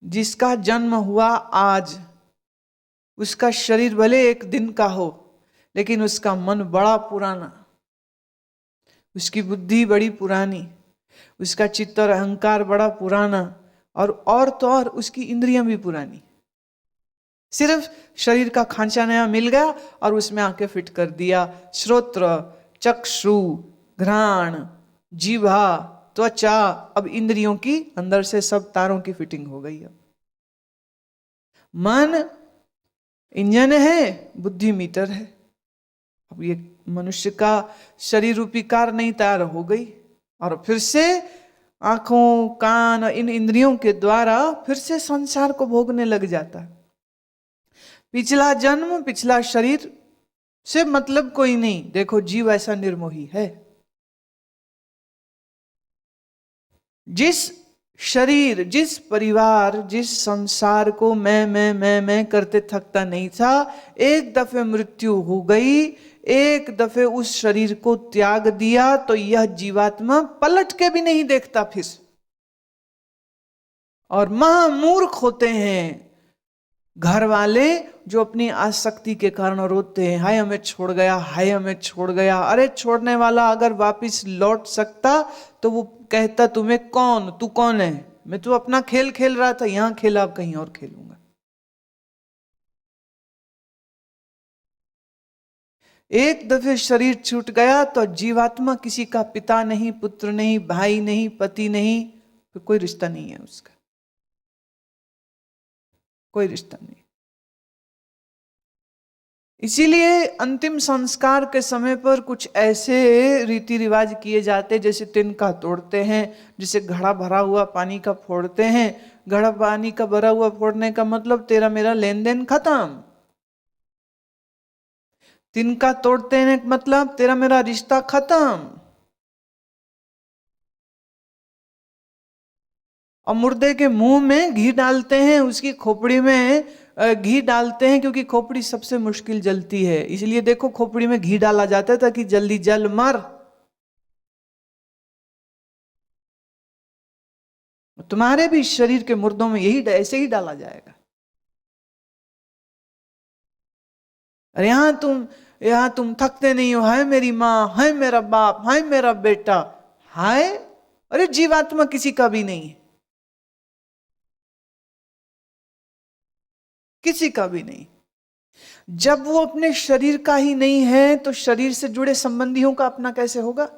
जिसका जन्म हुआ आज, उसका शरीर भले एक दिन का हो, लेकिन उसका मन बड़ा पुराना, उसकी बुद्धि बड़ी पुरानी, उसका चित्त और अहंकार बड़ा पुराना, और तो और उसकी इंद्रियां भी पुरानी। सिर्फ शरीर का खांचा नया मिल गया और उसमें आके फिट कर दिया। श्रोत्र, चक्षु, घ्राण, जीवा, त्वचा, अब इंद्रियों की अंदर से सब तारों की फिटिंग हो गई। अब मन इंजन है, बुद्धि मीटर है। अब ये मनुष्य का शरीर रूपी कार नहीं तैयार हो गई, और फिर से आंखों, कान, इन इंद्रियों के द्वारा फिर से संसार को भोगने लग जाता है। पिछला जन्म, पिछला शरीर से मतलब कोई नहीं। देखो, जीव ऐसा निर्मोही है। जिस शरीर, जिस परिवार, जिस संसार को मैं करते थकता नहीं था, एक दफे मृत्यु हो गई, एक दफे उस शरीर को त्याग दिया, तो यह जीवात्मा पलट के भी नहीं देखता फिर। और महामूर्ख होते हैं घर वाले जो अपनी आसक्ति के कारण रोते हैं, हाय हमें छोड़ गया, हाय हमें छोड़ गया। अरे छोड़ने वाला अगर वापस लौट सकता तो वो कहता, तुम्हें कौन, तू कौन है? मैं तो अपना खेल खेल रहा था, यहां खेला, अब कहीं और खेलूंगा। एक दफे शरीर छूट गया तो जीवात्मा किसी का पिता नहीं, पुत्र नहीं, भाई नहीं, पति नहीं, फिर कोई रिश्ता नहीं है उसका, कोई रिश्ता नहीं। इसीलिए अंतिम संस्कार के समय पर कुछ ऐसे रीति रिवाज किए जाते, जैसे तिनका तोड़ते हैं, जिसे घड़ा भरा हुआ पानी का फोड़ते हैं। घड़ा पानी का भरा हुआ फोड़ने का मतलब तेरा मेरा लेन देन खत्म। तिनका तोड़ते हैं मतलब तेरा मेरा रिश्ता खत्म। और मुर्दे के मुंह में घी डालते हैं, उसकी खोपड़ी में घी डालते हैं, क्योंकि खोपड़ी सबसे मुश्किल जलती है। इसलिए देखो, खोपड़ी में घी डाला जाता है ताकि जल्दी जल मर। तुम्हारे भी शरीर के मुर्दों में यही ऐसे ही डाला जाएगा। अरे यहां तुम थकते नहीं हो, हाय मेरी माँ, हाय मेरा बाप, हाय मेरा बेटा, हाय। अरे जीवात्मा किसी का भी नहीं है, किसी का भी नहीं। जब वो अपने शरीर का ही नहीं है तो शरीर से जुड़े संबंधियों का अपना कैसे होगा?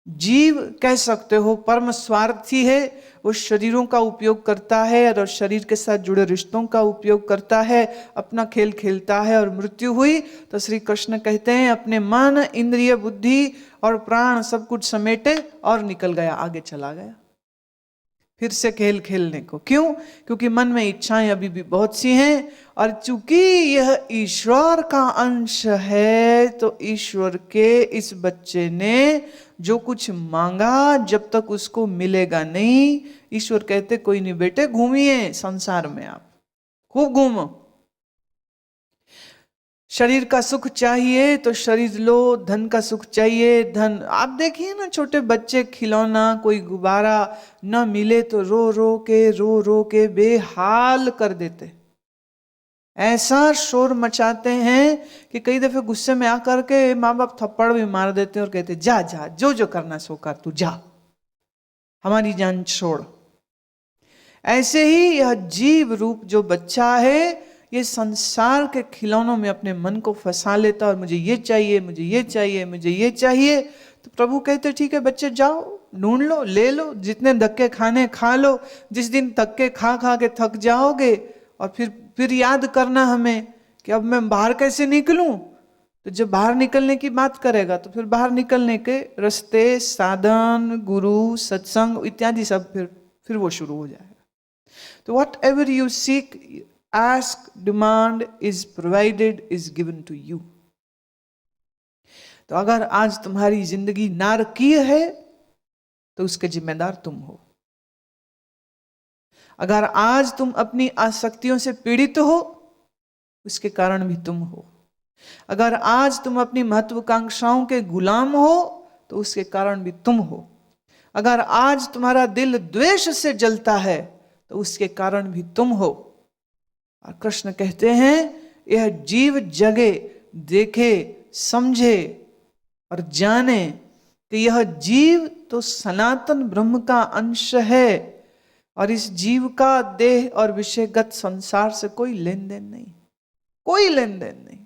जीव कह सकते हो परम स्वार्थी है, वो शरीरों का उपयोग करता है और शरीर के साथ जुड़े रिश्तों का उपयोग करता है, अपना खेल खेलता है। और मृत्यु हुई तो श्री कृष्ण कहते हैं अपने मन, इंद्रिय, बुद्धि और प्राण सब कुछ समेटे और निकल गया, आगे चला गया फिर से खेल खेलने को। क्यों? क्योंकि मन में इच्छाएं अभी भी बहुत सी हैं, और चूंकि यह ईश्वर का अंश है तो ईश्वर के इस बच्चे ने जो कुछ मांगा, जब तक उसको मिलेगा नहीं, ईश्वर कहते कोई नहीं बेटे, घूमिए संसार में, आप खूब घूमो। शरीर का सुख चाहिए तो शरीर लो, धन का सुख चाहिए धन। आप देखिए ना, छोटे बच्चे खिलौना, कोई गुब्बारा न मिले तो रो रो के बेहाल कर देते, ऐसा शोर मचाते हैं कि कई दफे गुस्से में आकर के माँ बाप थप्पड़ भी मार देते हैं और कहते जा जा, जो जो करना सो कर, तू जा, हमारी जान छोड़। ऐसे ही यह जीव रूप जो बच्चा है, ये संसार के खिलौनों में अपने मन को फंसा लेता, और मुझे ये चाहिए, मुझे ये चाहिए, मुझे ये चाहिए। तो प्रभु कहते ठीक है बच्चे, जाओ ढूंढ लो, ले लो, जितने धक्के खाने खा लो। जिस दिन धक्के खा खा के थक जाओगे और फिर याद करना हमें कि अब मैं बाहर कैसे निकलूं। तो जब बाहर निकलने की बात करेगा तो फिर बाहर निकलने के रास्ते, साधन, गुरु, सत्संग इत्यादि सब फिर वो शुरू हो जाएगा। तो what ever you seek, ask, demand, is provided, is given to you। तो अगर आज तुम्हारी जिंदगी नारकीय है तो उसके जिम्मेदार तुम हो। अगर आज तुम अपनी आसक्तियों से पीड़ित हो, उसके कारण भी तुम हो। अगर आज तुम अपनी महत्वाकांक्षाओं के गुलाम हो तो उसके कारण भी तुम हो। अगर आज तुम्हारा दिल द्वेष से जलता है तो उसके कारण भी तुम हो। और कृष्ण कहते हैं यह जीव जगे, देखे, समझे और जाने कि यह जीव तो सनातन ब्रह्म का अंश है और इस जीव का देह और विषयगत संसार से कोई लेन देन नहीं, कोई लेन देन नहीं।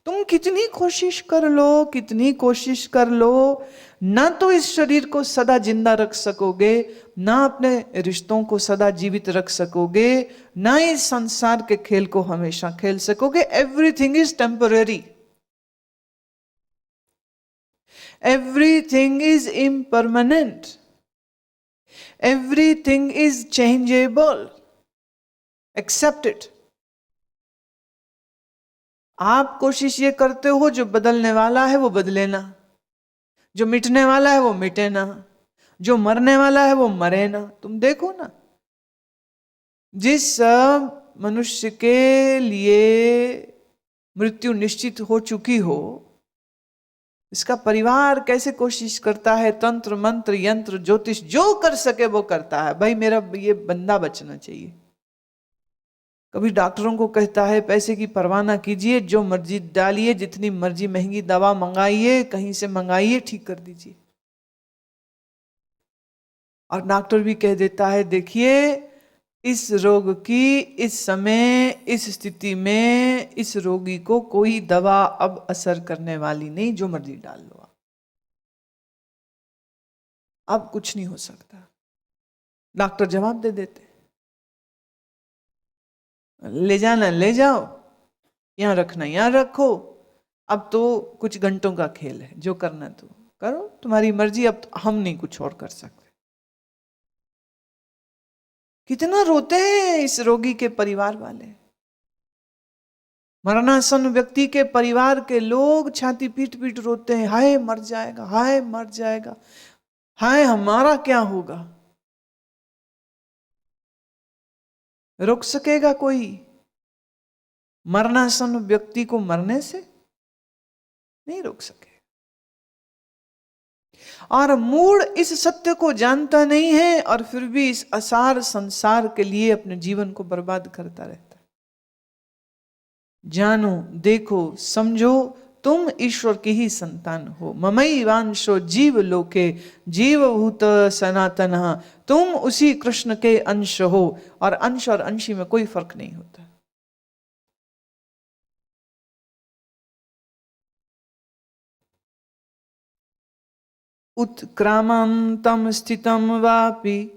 तुम कितनी कोशिश कर लो, कितनी कोशिश कर लो, ना तो इस शरीर को सदा जिंदा रख सकोगे, ना अपने रिश्तों को सदा जीवित रख सकोगे, ना इस संसार के खेल को हमेशा खेल सकोगे। Everything is temporary, everything is impermanent, everything is changeable, except it. आप कोशिश ये करते हो जो बदलने वाला है वो बदले ना, जो मिटने वाला है वो मिटे ना, जो मरने वाला है वो मरे ना। तुम देखो ना, जिस मनुष्य के लिए मृत्यु निश्चित हो चुकी हो, इसका परिवार कैसे कोशिश करता है, तंत्र मंत्र यंत्र ज्योतिष जो कर सके वो करता है, भाई मेरा ये बंदा बचना चाहिए। कभी डॉक्टरों को कहता है पैसे की परवाह ना कीजिए, जो मर्जी डालिए, जितनी मर्जी महंगी दवा मंगाइए, कहीं से मंगाइए, ठीक कर दीजिए। और डॉक्टर भी कह देता है देखिए इस रोग की इस समय इस स्थिति में इस रोगी को कोई दवा अब असर करने वाली नहीं, जो मर्जी डाल लो आप, अब कुछ नहीं हो सकता। डॉक्टर जवाब दे देते, ले जाना ले जाओ, यहां रखना यहां रखो, अब तो कुछ घंटों का खेल है, जो करना तो करो, तुम्हारी मर्जी, अब तो हम नहीं कुछ और कर सकते। कितना रोते हैं इस रोगी के परिवार वाले, मरणासन व्यक्ति के परिवार के लोग छाती पीट पीट रोते हैं, हाय मर जाएगा, हाय मर जाएगा, हाय हमारा क्या होगा। रोक सकेगा कोई मरणासन व्यक्ति को मरने से? नहीं रोक सके। और मूढ़ इस सत्य को जानता नहीं है और फिर भी इस असार संसार के लिए अपने जीवन को बर्बाद करता रहता है। जानो, देखो, समझो, तुम ईश्वर की ही संतान हो। ममई वांशो जीव लोके जीवभूत सनातन, तुम उसी कृष्ण के अंश हो और अंश और अंशी में कोई फर्क नहीं होता। उत्क्रामंतम स्थितम वापि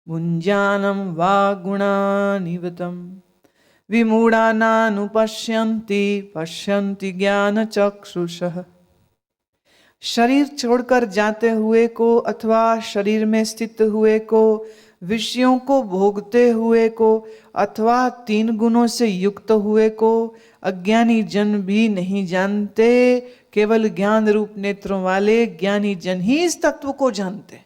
भुंजानम वा गुणानिवतम विमूढ़ानानुपश्यन्ति पश्यन्ति ज्ञान चक्षुषः। शरीर छोड़कर जाते हुए को अथवा शरीर में स्थित हुए को, विषयों को भोगते हुए को अथवा तीन गुणों से युक्त हुए को अज्ञानी जन भी नहीं जानते। केवल ज्ञान रूप नेत्रों वाले ज्ञानी जन ही इस तत्व को जानते।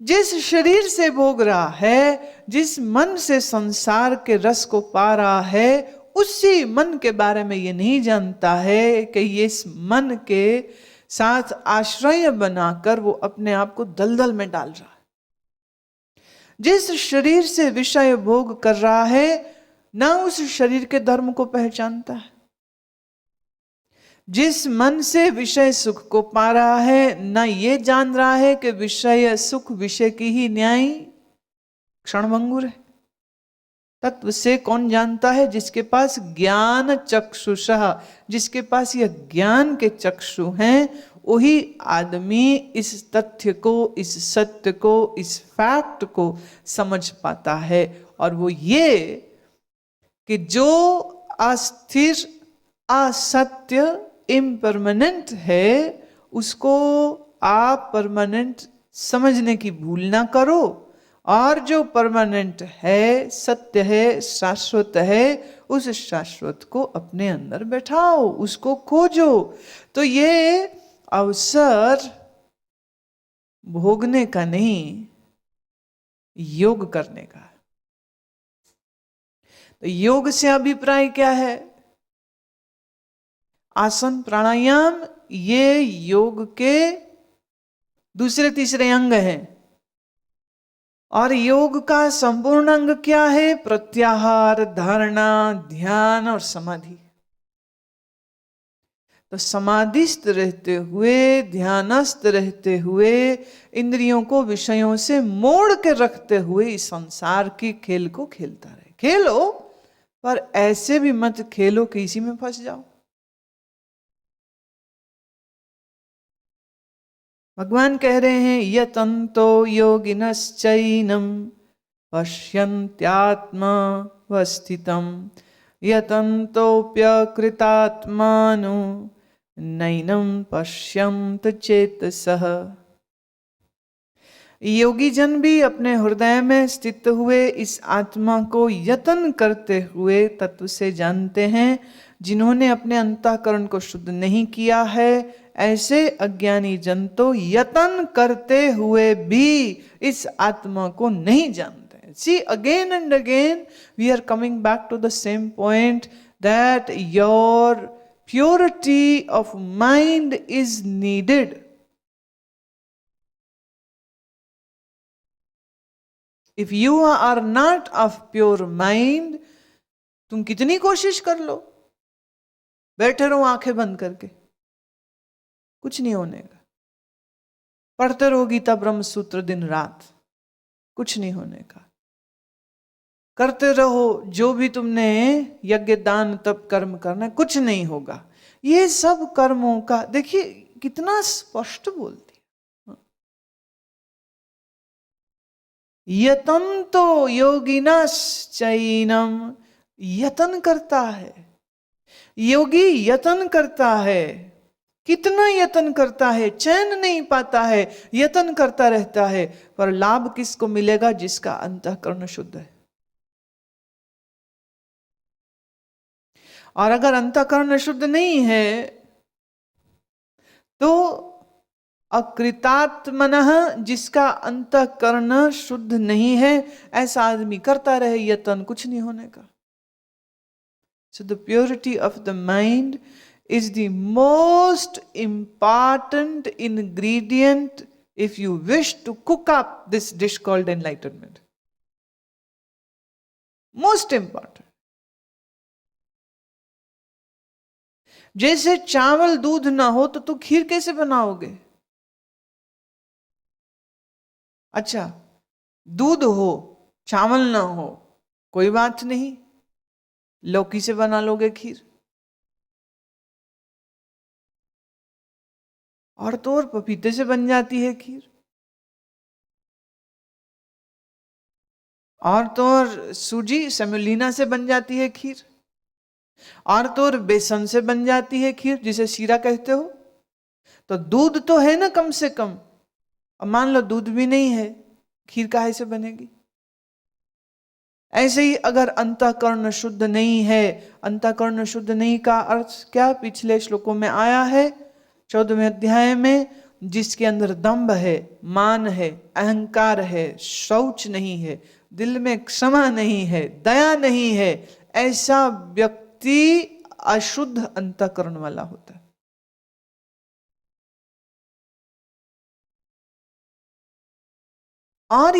जिस शरीर से भोग रहा है, जिस मन से संसार के रस को पा रहा है, उसी मन के बारे में ये नहीं जानता है कि ये इस मन के साथ आश्रय बनाकर वो अपने आप को दलदल में डाल रहा है। जिस शरीर से विषय भोग कर रहा है, ना उस शरीर के धर्म को पहचानता है। जिस मन से विषय सुख को पा रहा है, ना ये जान रहा है कि विषय सुख विषय की ही न्याय क्षणभंगुर है। तत्व से कौन जानता है? जिसके पास ज्ञान चक्षुषः, जिसके पास यह ज्ञान के चक्षु हैं, वही आदमी इस तथ्य को, इस सत्य को, इस फैक्ट को समझ पाता है। और वो ये कि जो अस्थिर, असत्य, इम्परमानेंट है, उसको आप परमानेंट समझने की भूल ना करो, और जो परमानेंट है, सत्य है, शाश्वत है, उस शाश्वत को अपने अंदर बैठाओ, उसको खोजो। तो ये अवसर भोगने का नहीं, योग करने का। तो योग से अभिप्राय क्या है? आसन प्राणायाम, ये योग के दूसरे तीसरे अंग हैं। और योग का संपूर्ण अंग क्या है? प्रत्याहार, धारणा, ध्यान और समाधि। तो समाधिस्थ रहते हुए, ध्यानस्थ रहते हुए, इंद्रियों को विषयों से मोड़ के रखते हुए इस संसार की खेल को खेलता रहे। खेलो, पर ऐसे भी मत खेलो कि इसी में फंस जाओ। भगवान कह रहे हैं यतन्तो योगिनश्चैनं पश्यन्त्यात्मावस्थितं यतन्तोऽप्यकृतात्मानो नैनं पश्यन्त चेतसः। योगी जन भी अपने हृदय में स्थित हुए इस आत्मा को यतन करते हुए तत्व से जानते हैं। जिन्होंने अपने अंतःकरण को शुद्ध नहीं किया है, ऐसे अज्ञानी जन तो यतन करते हुए भी इस आत्मा को नहीं जानते। See, again and again we are coming back to the same point that your purity of mind is needed. If you are not of pure mind, तुम कितनी कोशिश कर लो, बैठे रहो आंखें बंद करके, कुछ नहीं होने का। पढ़ते रहो गीता ब्रह्म सूत्र दिन रात, कुछ नहीं होने का। करते रहो जो भी तुमने यज्ञ दान तप कर्म करना है, कुछ नहीं होगा। ये सब कर्मों का देखिए कितना स्पष्ट बोलती है। यतन्तो योगिनश्चैनं, यतन करता है योगी, यतन करता है। कितना यतन करता है, चैन नहीं पाता है, यतन करता रहता है। पर लाभ किसको मिलेगा? जिसका अंतःकरण शुद्ध है। और अगर अंतःकरण शुद्ध नहीं है तो अकृतात्मनः, जिसका अंतःकरण शुद्ध नहीं है, ऐसा आदमी करता रहे यतन, कुछ नहीं होने का। So the purity of the mind is the most important ingredient if you wish to cook up this dish called enlightenment. Most important. जैसे चावल दूध ना हो तो तू खीर कैसे बनाओगे? अच्छा, दूध हो चावल ना हो कोई बात नहीं, लौकी से बना लोगे खीर। और तो और पपीते से बन जाती है खीर, और तो और सूजी सेमुलिना से बन जाती है खीर, और तो और बेसन से बन जाती है खीर जिसे शीरा कहते हो। तो दूध तो है ना कम से कम। अब मान लो दूध भी नहीं है, खीर काहे से बनेगी? ऐसे ही अगर अंतःकरण शुद्ध नहीं है, अंतःकरण शुद्ध नहीं का अर्थ क्या पिछले श्लोकों में आया है 14वें अध्याय में, जिसके अंदर दंभ है, मान है, अहंकार है, शौच नहीं है, दिल में क्षमा नहीं है, दया नहीं है, ऐसा व्यक्ति अशुद्ध अंतःकरण वाला होता है। और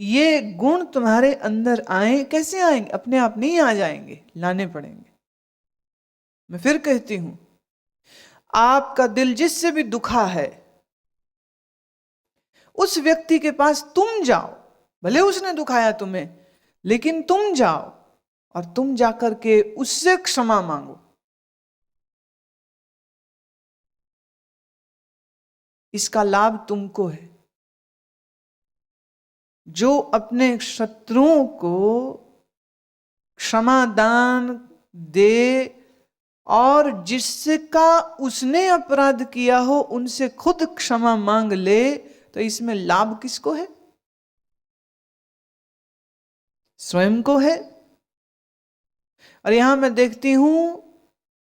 ये गुण तुम्हारे अंदर आए, कैसे आएंगे? अपने आप नहीं आ जाएंगे, लाने पड़ेंगे। मैं फिर कहती हूं, आपका दिल जिससे भी दुखा है, उस व्यक्ति के पास तुम जाओ, भले उसने दुखाया तुम्हें, लेकिन तुम जाओ और तुम जाकर के उससे क्षमा मांगो। इसका लाभ तुमको है। जो अपने शत्रुओं को क्षमादान दे और जिससे का उसने अपराध किया हो उनसे खुद क्षमा मांग ले, तो इसमें लाभ किसको है? स्वयं को है। और यहां मैं देखती हूं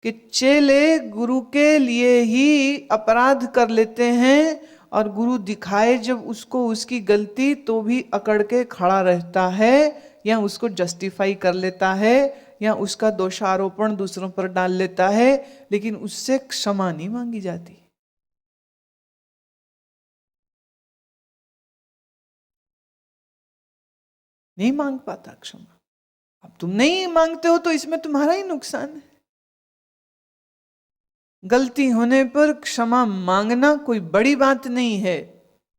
कि चेले गुरु के लिए ही अपराध कर लेते हैं, और गुरु दिखाए जब उसको उसकी गलती तो भी अकड़ के खड़ा रहता है, या उसको जस्टिफाई कर लेता है, या उसका दोषारोपण दूसरों पर डाल लेता है, लेकिन उससे क्षमा नहीं मांगी जाती। नहीं मांग पाता क्षमा। अब तुम नहीं मांगते हो तो इसमें तुम्हारा ही नुकसान है। गलती होने पर क्षमा मांगना कोई बड़ी बात नहीं है।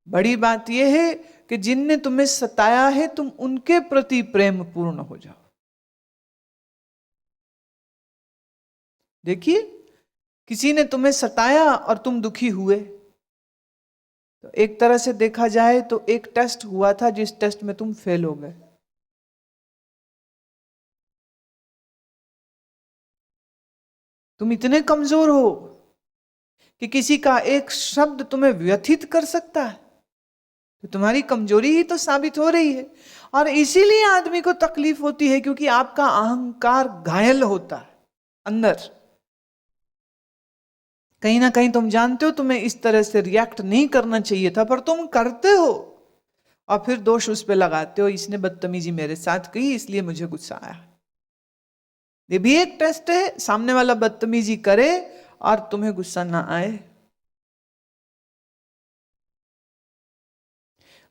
बड़ी बात यह है कि जिनने तुम्हें सताया है तुम उनके प्रति प्रेम पूर्ण हो जाओ। देखिए, किसी ने तुम्हें सताया और तुम दुखी हुए, तो एक तरह से देखा जाए तो एक टेस्ट हुआ था जिस टेस्ट में तुम फेल हो गए। तुम इतने कमजोर हो कि किसी का एक शब्द तुम्हें व्यथित कर सकता है, तो तुम्हारी कमजोरी ही तो साबित हो रही है। और इसीलिए आदमी को तकलीफ होती है, क्योंकि आपका अहंकार घायल होता है अंदर। कहीं ना कहीं तुम जानते हो तुम्हें इस तरह से रिएक्ट नहीं करना चाहिए था, पर तुम करते हो और फिर दोष उस पर लगाते हो, इसने बदतमीजी मेरे साथ की इसलिए मुझे गुस्सा आया। ये भी एक टेस्ट है, सामने वाला बदतमीजी करे और तुम्हें गुस्सा ना आए।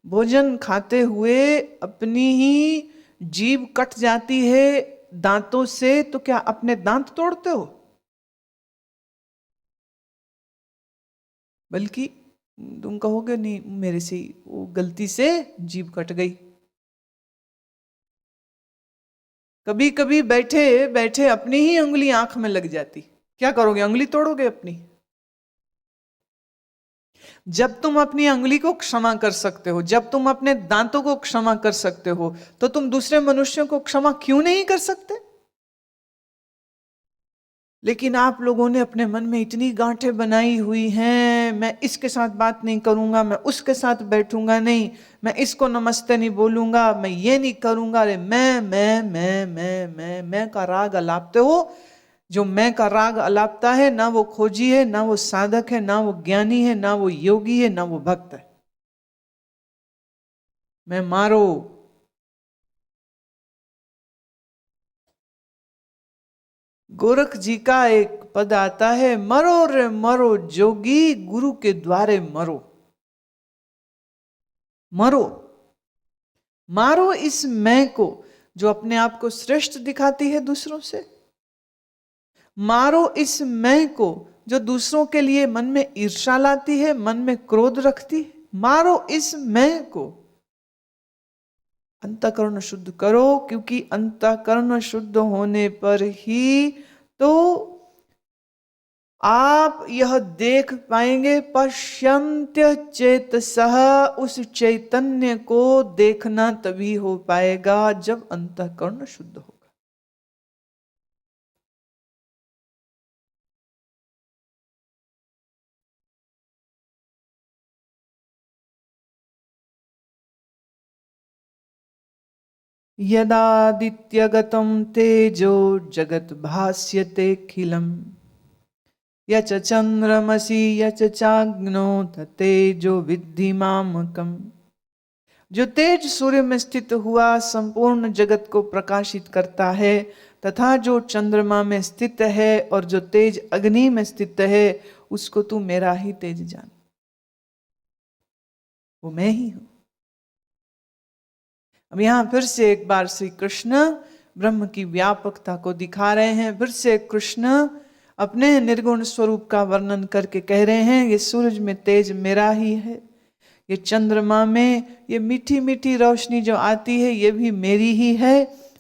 भोजन खाते हुए अपनी ही जीभ कट जाती है दांतों से, तो क्या अपने दांत तोड़ते हो? बल्कि तुम कहोगे नहीं, मेरे से वो गलती से जीभ कट गई। कभी कभी बैठे बैठे अपनी ही उंगली आंख में लग जाती, क्या करोगे? उंगली तोड़ोगे अपनी? जब तुम अपनी उंगली को क्षमा कर सकते हो, जब तुम अपने दांतों को क्षमा कर सकते हो, तो तुम दूसरे मनुष्यों को क्षमा क्यों नहीं कर सकते? लेकिन आप लोगों ने अपने मन में इतनी गांठें बनाई हुई हैं, मैं इसके साथ बात नहीं करूंगा, मैं उसके साथ बैठूंगा नहीं, मैं इसको नमस्ते नहीं बोलूंगा, मैं ये नहीं करूंगा। अरे मैं का राग अलापते हो। जो मैं का राग अलापता है, ना वो खोजी है, ना वो साधक है, ना वो ज्ञानी है, ना वो योगी है, ना वो भक्त है। मैं मारो। गोरख जी का एक पद आता है, मरो रे मरो जोगी, गुरु के द्वारे मरो। मरो, मारो इस मैं को जो अपने आप को श्रेष्ठ दिखाती है दूसरों से। मारो इस मैं को जो दूसरों के लिए मन में ईर्ष्या लाती है, मन में क्रोध रखती है। मारो इस मैं को। अंतःकरण शुद्ध करो, क्योंकि अंतःकरण शुद्ध होने पर ही तो आप यह देख पाएंगे। पश्यन्त्य चेतसः, उस चैतन्य को देखना तभी हो पाएगा जब अंतःकरण शुद्ध होगा। यदादित्यगतं तेजो जगत भास्यतेऽखिलम्, यच चंद्रमसि यच चाग्नो तेजो विद्धि मामकम्। जो तेज सूर्य में स्थित हुआ संपूर्ण जगत को प्रकाशित करता है, तथा जो चंद्रमा में स्थित है और जो तेज अग्नि में स्थित है, उसको तू मेरा ही तेज जान। वो मैं ही हूं। अब यहां फिर से एक बार श्री कृष्ण ब्रह्म की व्यापकता को दिखा रहे हैं। फिर से कृष्ण अपने निर्गुण स्वरूप का वर्णन करके कह रहे हैं, ये सूरज में तेज मेरा ही है, ये चंद्रमा में ये मीठी मीठी रोशनी जो आती है ये भी मेरी ही है,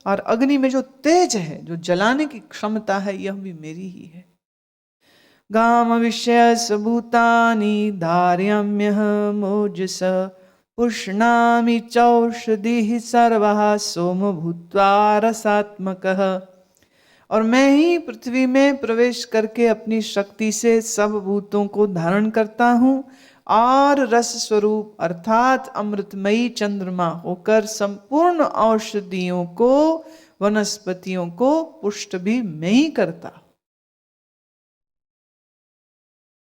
और अग्नि में जो तेज है, जो जलाने की क्षमता है, यह भी मेरी ही है। गाम विषय सबूतानि धार्याम्यहम् ओजसा, पुष्णामि चौषधिः सर्वः सोम भूत्वा रसात्मकः। और मैं ही पृथ्वी में प्रवेश करके अपनी शक्ति से सब भूतों को धारण करता हूं, और रस स्वरूप अर्थात अमृतमयी चंद्रमा होकर संपूर्ण औषधियों को, वनस्पतियों को पुष्ट भी मैं ही करता।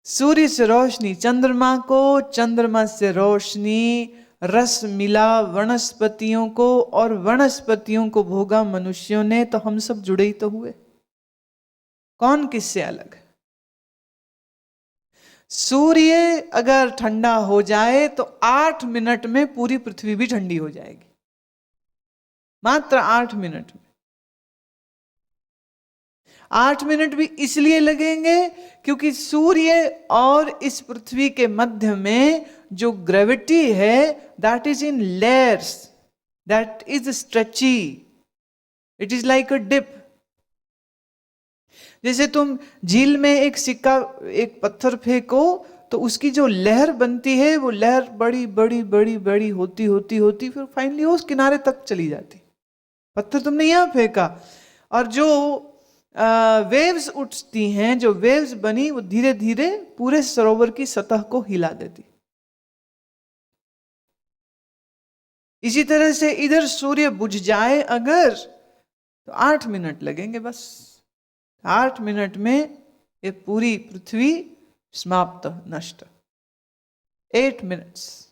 सूर्य से रोशनी चंद्रमा को, चंद्रमा से रोशनी रस मिला वनस्पतियों को, और वनस्पतियों को भोगा मनुष्यों ने, तो हम सब जुड़े ही तो हुए। कौन किससे अलग है? सूर्य अगर ठंडा हो जाए तो 8 मिनट में पूरी पृथ्वी भी ठंडी हो जाएगी। मात्र 8 मिनट में। 8 मिनट भी इसलिए लगेंगे क्योंकि सूर्य और इस पृथ्वी के मध्य में जो ग्रेविटी है that is in layers, that is stretchy, it is like a dip. जैसे तुम झील में एक सिक्का, एक पत्थर फेंको तो उसकी जो लहर बनती है वो लहर बड़ी बड़ी बड़ी बड़ी होती होती होती फिर फाइनली उस किनारे तक चली जाती। पत्थर तुमने यहां फेंका और जो वेव्स उठती हैं, जो वेव्स बनी वो धीरे धीरे पूरे सरोवर की सतह को हिला देती। इसी तरह से इधर सूर्य बुझ जाए अगर तो 8 मिनट लगेंगे बस। 8 मिनट में ये पूरी पृथ्वी समाप्त, नष्ट। 8 मिनट्स।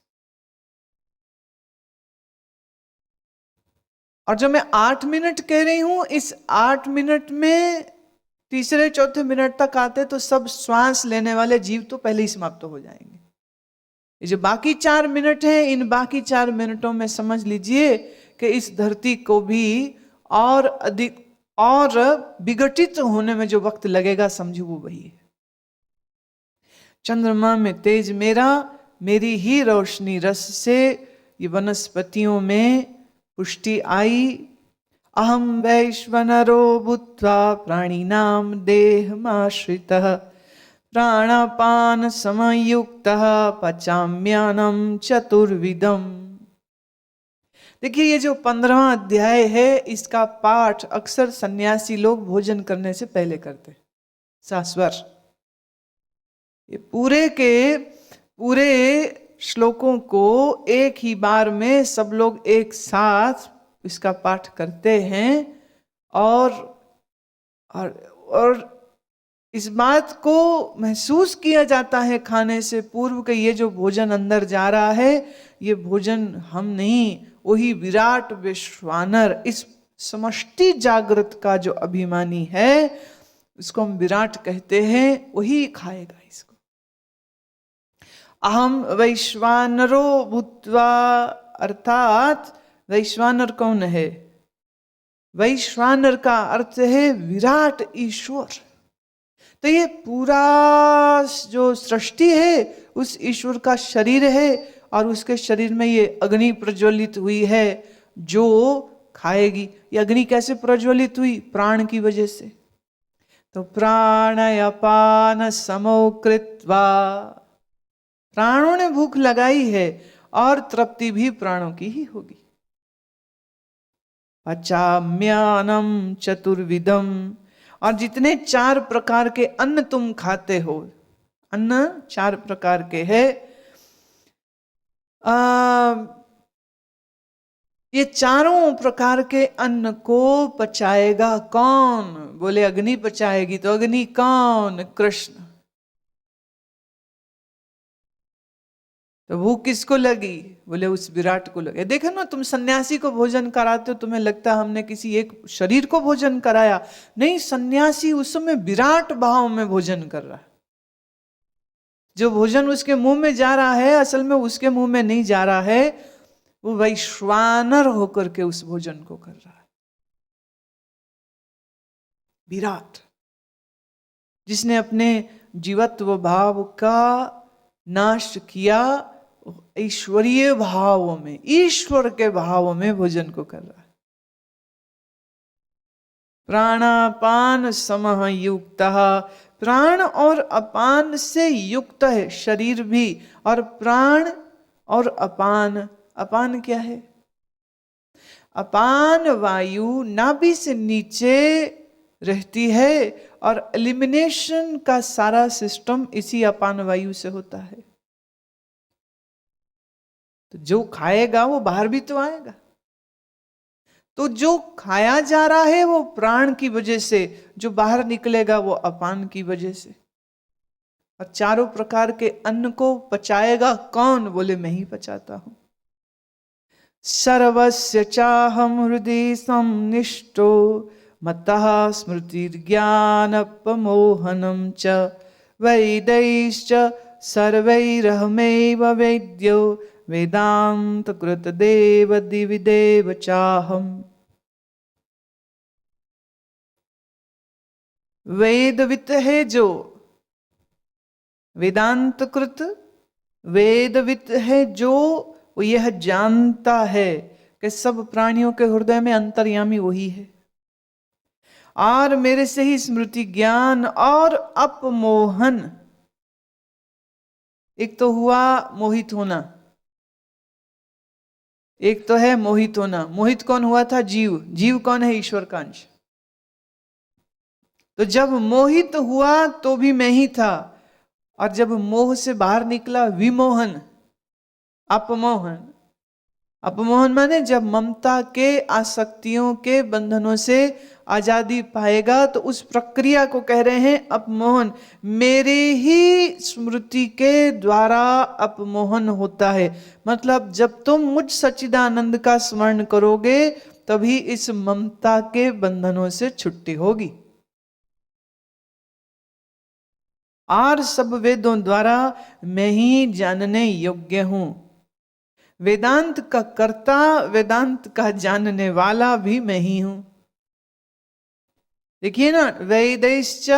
और जो मैं 8 मिनट कह रही हूं, इस 8 मिनट में तीसरे चौथे मिनट तक आते तो सब श्वास लेने वाले जीव तो पहले ही समाप्त हो जाएंगे। ये जो बाकी 4 मिनट हैं, इन बाकी 4 मिनटों में समझ लीजिए कि इस धरती को भी और अधिक और विघटित होने में जो वक्त लगेगा, समझो वो वही है। चंद्रमा में तेज मेरा, मेरी ही रोशनी रस से ये वनस्पतियों में पुष्टि आई। अहम वैश्वनरो भूत्वा प्राणिनाम देहमाश्रितः प्राणापान समयुक्तः पचाम्यानम चतुर्विधम। देखिए ये जो 15वां अध्याय है, इसका पाठ अक्सर सन्यासी लोग भोजन करने से पहले करते, सास्वर। ये पूरे के पूरे श्लोकों को एक ही बार में सब लोग एक साथ इसका पाठ करते हैं और इस बात को महसूस किया जाता है खाने से पूर्व कि ये जो भोजन अंदर जा रहा है, ये भोजन हम नहीं, वही विराट विश्वानर, इस समष्टि जागृत का जो अभिमानी है, इसको हम विराट कहते हैं, वही खाएगा इसको। अहम वैश्वानरो भूत्वा, अर्थात वैश्वानर कौन है? वैश्वानर का अर्थ है विराट ईश्वर। तो ये पूरा जो सृष्टि है उस ईश्वर का शरीर है और उसके शरीर में ये अग्नि प्रज्वलित हुई है जो खाएगी। ये अग्नि कैसे प्रज्वलित हुई? प्राण की वजह से। तो प्राणायापान समो कृत्वा, प्राणों ने भूख लगाई है और तृप्ति भी प्राणों की ही होगी। पचाम्यानम चतुर्विधम, और जितने 4 प्रकार के अन्न तुम खाते हो, अन्न 4 प्रकार के हैं, ये चारों प्रकार के अन्न को पचाएगा कौन? बोले अग्नि पचाएगी। तो अग्नि कौन? कृष्ण। तो भूख किसको लगी? बोले उस विराट को लगे। देखो ना, तुम सन्यासी को भोजन कराते हो, तुम्हें लगता है हमने किसी एक शरीर को भोजन कराया। नहीं, सन्यासी उस समय विराट भाव में भोजन कर रहा है। जो भोजन उसके मुंह में जा रहा है असल में उसके मुंह में नहीं जा रहा है, वो वैश्वानर होकर के उस भोजन को कर रहा है। विराट, जिसने अपने जीवत्व भाव का नाश किया, ईश्वरीय भाव में, ईश्वर के भाव में भोजन को कर रहा है। प्राणापान समः युक्तः, प्राण और अपान से युक्त है शरीर भी। और प्राण और अपान, अपान क्या है? अपान वायु नाभि से नीचे रहती है और एलिमिनेशन का सारा सिस्टम इसी अपान वायु से होता है। तो जो खाएगा वो बाहर भी तो आएगा। तो जो खाया जा रहा है वो प्राण की वजह से, जो बाहर निकलेगा वो अपान की वजह से। और चारों प्रकार के अन्न को पचाएगा कौन? बोले मैं ही पचाता हूं। सर्वस्य चाहम हृदि संनिष्टो मत्तः स्मृतिर्ज्ञानपमोहनं च वैदैश्च सर्वैरहमेव वेद्यो वेदांत कृत देव दिविदेव चाहम। वेदवित है जो, वेदांत कृत वेदवित है जो, वो यह जानता है कि सब प्राणियों के हृदय में अंतर्यामी वही है, और मेरे से ही स्मृति ज्ञान और अपमोहन। एक तो हुआ मोहित होना, एक तो है मोहित होना। मोहित कौन हुआ था? जीव। जीव कौन है? ईश्वर का अंश। तो जब मोहित हुआ तो भी मैं ही था, और जब मोह से बाहर निकला विमोहन, अपमोहन। अपमोहन माने जब ममता के आसक्तियों के बंधनों से आजादी पाएगा, तो उस प्रक्रिया को कह रहे हैं अपमोहन। मेरे ही स्मृति के द्वारा अपमोहन होता है। मतलब जब तुम मुझ सच्चिदानंद का स्मरण करोगे, तभी इस ममता के बंधनों से छुट्टी होगी। और सब वेदों द्वारा मैं ही जानने योग्य हूं। वेदांत का कर्ता, वेदांत का जानने वाला भी मैं ही हूं। देखिए ना, वेदैश्च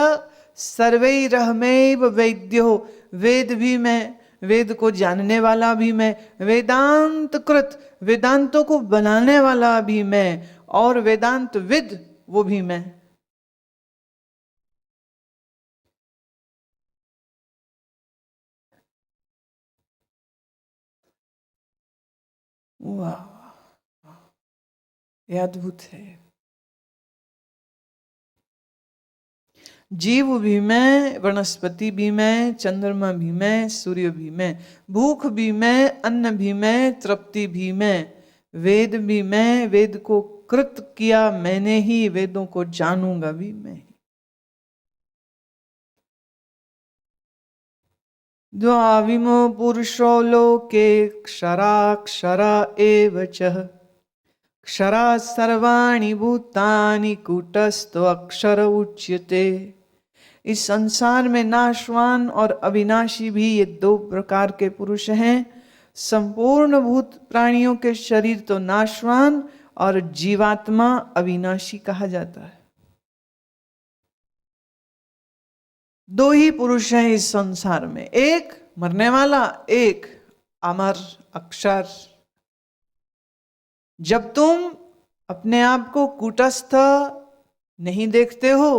सर्वैरहमैव वेद्यो, वेद भी मैं, वेद को जानने वाला भी मैं, वेदांत कृत, वेदांतों को बनाने वाला भी मैं, और वेदांत विद, वो भी मैं। वाह, ये अद्भुत है। जीव भी मैं, वनस्पति भी मैं, चंद्रमा भी मैं, सूर्य भी मैं, भूख भी मैं, अन्न भी मैं, तृप्ति भी मैं, वेद भी मैं, वेद को कृत किया मैंने ही, वेदों को जानूंगा भी मैं। द्वाविमो पुरुषो लोके क्षराक्षर एव च, क्षरा सर्वाणि भूतानि कूटस्थो अक्षर उच्यते। इस संसार में नाशवान और अविनाशी भी ये दो प्रकार के पुरुष हैं। संपूर्ण भूत प्राणियों के शरीर तो नाशवान, और जीवात्मा अविनाशी कहा जाता है। दो ही पुरुष हैं इस संसार में, एक मरने वाला, एक अमर अक्षर। जब तुम अपने आप को कूटस्थ नहीं देखते हो,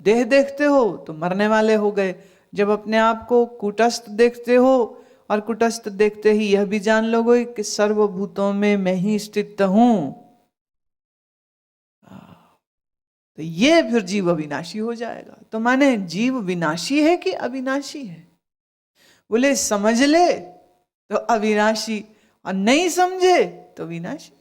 देह देखते हो, तो मरने वाले हो गए। जब अपने आप को कूटस्थ देखते हो, और कूटस्थ देखते ही यह भी जान लोगे कि सर्वभूतों में मैं ही स्थित हूं, तो ये फिर जीव अविनाशी हो जाएगा। तो माने जीव विनाशी है कि अविनाशी है? बोले समझ ले तो अविनाशी, और नहीं समझे तो विनाशी।